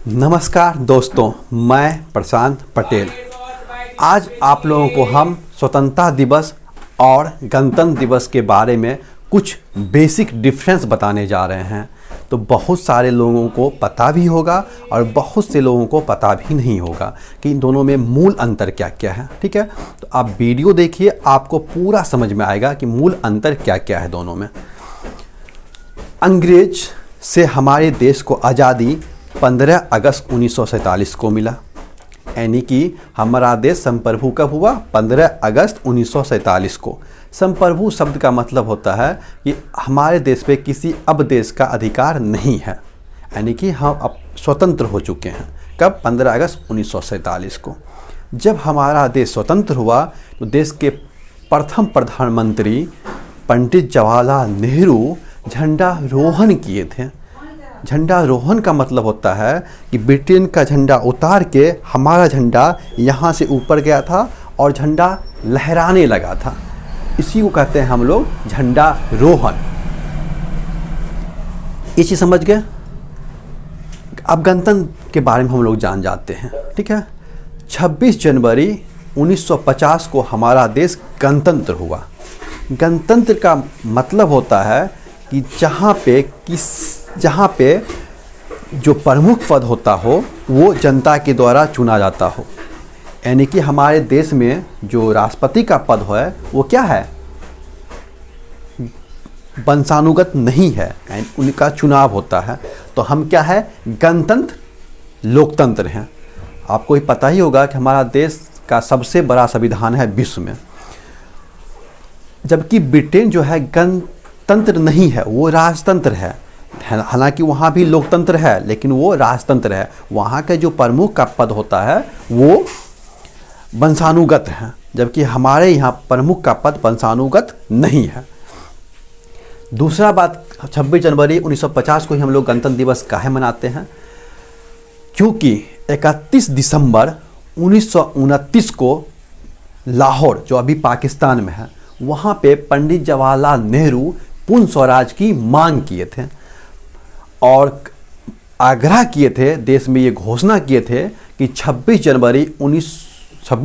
नमस्कार दोस्तों, मैं प्रशांत पटेल। आज आप लोगों को हम स्वतंत्रता दिवस और गणतंत्र दिवस के बारे में कुछ बेसिक डिफरेंस बताने जा रहे हैं। तो बहुत सारे लोगों को पता भी होगा और बहुत से लोगों को पता भी नहीं होगा कि इन दोनों में मूल अंतर क्या क्या है। ठीक है, तो आप वीडियो देखिए, आपको पूरा समझ में आएगा कि मूल अंतर क्या क्या है दोनों में। अंग्रेज से हमारे देश को आज़ादी 15 अगस्त 1947 को मिला, यानी कि हमारा देश संप्रभु कब हुआ? 15 अगस्त 1947 को। संप्रभु शब्द का मतलब होता है कि हमारे देश पे किसी अब देश का अधिकार नहीं है, यानी कि हम अब स्वतंत्र हो चुके हैं। कब? 15 अगस्त 1947 को। जब हमारा देश स्वतंत्र हुआ तो देश के प्रथम प्रधानमंत्री पंडित जवाहरलाल नेहरू झंडारोहण किए थे। झंडारोहण का मतलब होता है कि ब्रिटेन का झंडा उतार के हमारा झंडा यहाँ से ऊपर गया था और झंडा लहराने लगा था। इसी को कहते हैं हम लोग झंडारोहण। ये चीज़ समझ गए? अब गणतंत्र के बारे में हम लोग जान जाते हैं। ठीक है, 26 जनवरी 1950 को हमारा देश गणतंत्र हुआ। गणतंत्र का मतलब होता है कि जहाँ पे जो प्रमुख पद होता हो वो जनता के द्वारा चुना जाता हो, यानी कि हमारे देश में जो राष्ट्रपति का पद है वो क्या है? वंशानुगत नहीं है, उनका चुनाव होता है। तो हम क्या है? गणतंत्र लोकतंत्र हैं। आपको ही पता ही होगा कि हमारा देश का सबसे बड़ा संविधान है विश्व में, जबकि ब्रिटेन जो है गणतंत्र नहीं है, वो राजतंत्र है। हालांकि वहाँ भी लोकतंत्र है लेकिन वो राजतंत्र है। वहाँ के जो प्रमुख का पद होता है वो वंशानुगत है, जबकि हमारे यहाँ प्रमुख का पद वंशानुगत नहीं है। दूसरा बात, 26 जनवरी 1950 को ही हम लोग गणतंत्र दिवस काहे मनाते हैं? क्योंकि 31 दिसंबर 1929 को लाहौर, जो अभी पाकिस्तान में है, वहाँ पे पंडित जवाहरलाल नेहरू पूर्ण स्वराज की मांग किए थे और आग्रह किए थे, देश में ये घोषणा किए थे कि 26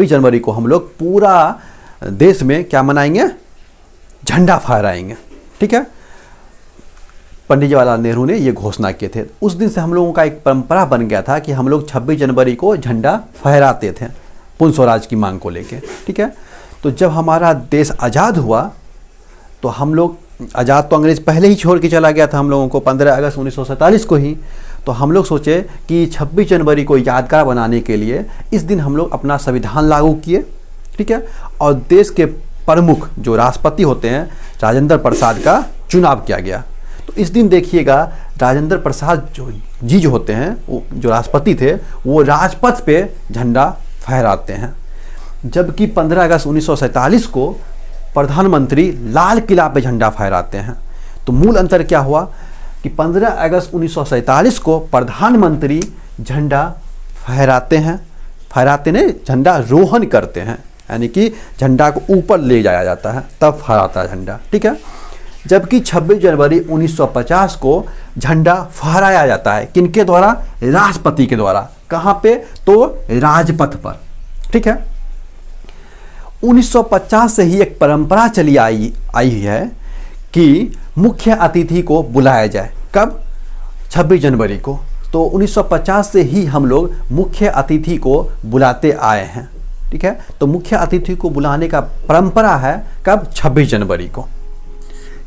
जनवरी को हम लोग पूरा देश में क्या मनाएंगे? झंडा फहराएंगे। ठीक है, पंडित जवाहरलाल नेहरू ने ये घोषणा किए थे। उस दिन से हम लोगों का एक परंपरा बन गया था कि हम लोग 26 जनवरी को झंडा फहराते थे पूर्ण स्वराज की मांग को लेके। ठीक है, तो जब हमारा देश आज़ाद हुआ तो हम लोग, आज़ाद तो अंग्रेज पहले ही छोड़ के चला गया था हम लोगों को 15 अगस्त 1947 को ही, तो हम लोग सोचे कि 26 जनवरी को यादगार बनाने के लिए इस दिन हम लोग अपना संविधान लागू किए। ठीक है, और देश के प्रमुख जो राष्ट्रपति होते हैं राजेंद्र प्रसाद का चुनाव किया गया। तो इस दिन देखिएगा, राजेंद्र प्रसाद जो होते हैं, वो जो राष्ट्रपति थे, वो राजपथ पे झंडा फहराते हैं, जबकि 15 अगस्त 1947 को प्रधानमंत्री लाल किला पे झंडा फहराते हैं। तो मूल अंतर क्या हुआ कि 15 अगस्त 1947 को प्रधानमंत्री झंडा फहराते ने झंडा रोहण करते हैं, यानी कि झंडा को ऊपर ले जाया जाता है, तब फहराता है झंडा। ठीक है, जबकि 26 जनवरी 1950 को झंडा फहराया जाता है किनके द्वारा? राष्ट्रपति के द्वारा। कहाँ पे? तो राजपथ पर। ठीक है, 1950 से ही एक परंपरा चली आई है कि मुख्य अतिथि को बुलाया जाए। कब? 26 जनवरी को। तो 1950 से ही हम लोग मुख्य अतिथि को बुलाते आए हैं। ठीक है, तो मुख्य अतिथि को बुलाने का परंपरा है कब? 26 जनवरी को।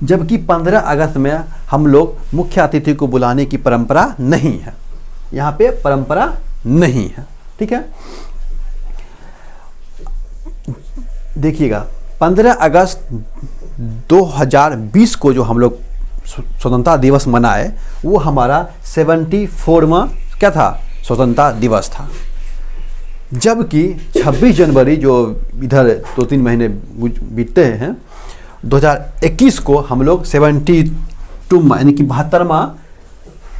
जबकि 15 अगस्त में हम लोग मुख्य अतिथि को बुलाने की परंपरा नहीं है, यहाँ पे परंपरा नहीं है। ठीक है, देखिएगा, 15 अगस्त 2020 को जो हम लोग स्वतंत्रता दिवस मनाए, वो हमारा 74वां क्या था? स्वतंत्रता दिवस था। जबकि 26 जनवरी जो इधर 2-3 महीने बीतते हैं, 2021 को हम लोग 72वां यानी कि 72वां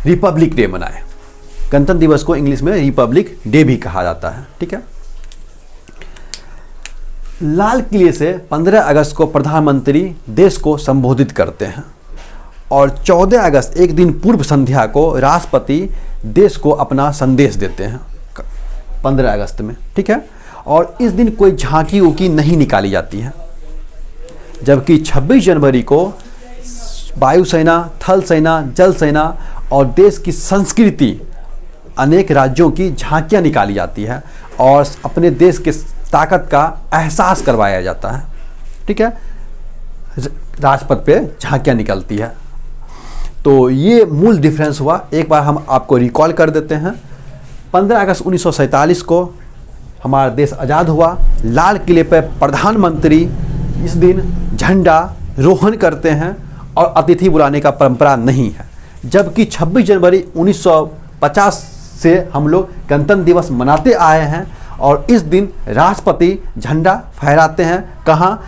रिपब्लिक डे मनाए। गणतंत्र दिवस को इंग्लिश में रिपब्लिक डे भी कहा जाता है। ठीक है, लाल किले से 15 अगस्त को प्रधानमंत्री देश को संबोधित करते हैं और 14 अगस्त एक दिन पूर्व संध्या को राष्ट्रपति देश को अपना संदेश देते हैं 15 अगस्त में, ठीक है। और इस दिन कोई झांकी उकी नहीं निकाली जाती है, जबकि 26 जनवरी को वायुसेना, थल सेना, जल सेना और देश की संस्कृति अनेक राज्यों की झांकियां निकाली जाती है और अपने देश के ताकत का एहसास करवाया जाता है, ठीक है। राजपथ पे झांकियां निकलती है। तो ये मूल डिफरेंस हुआ। एक बार हम आपको रिकॉल कर देते हैं। 15 अगस्त 1947 को हमारा देश आज़ाद हुआ। लाल किले पर प्रधानमंत्री इस दिन झंडा रोहण करते हैं और अतिथि बुलाने का परंपरा नहीं है, जबकि 26 जनवरी 1950 से हम लोग गणतंत्र दिवस मनाते आए हैं और इस दिन राष्ट्रपति झंडा फहराते हैं। कहाँ?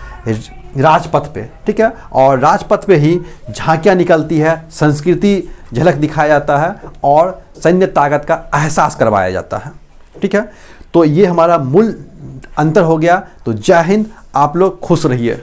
राजपथ पे, ठीक है। और राजपथ पे ही झांकियाँ निकलती है, संस्कृति झलक दिखाया जाता है और सैन्य ताकत का एहसास करवाया जाता है, ठीक है। तो ये हमारा मूल अंतर हो गया। तो जय हिंद, आप लोग खुश रहिए।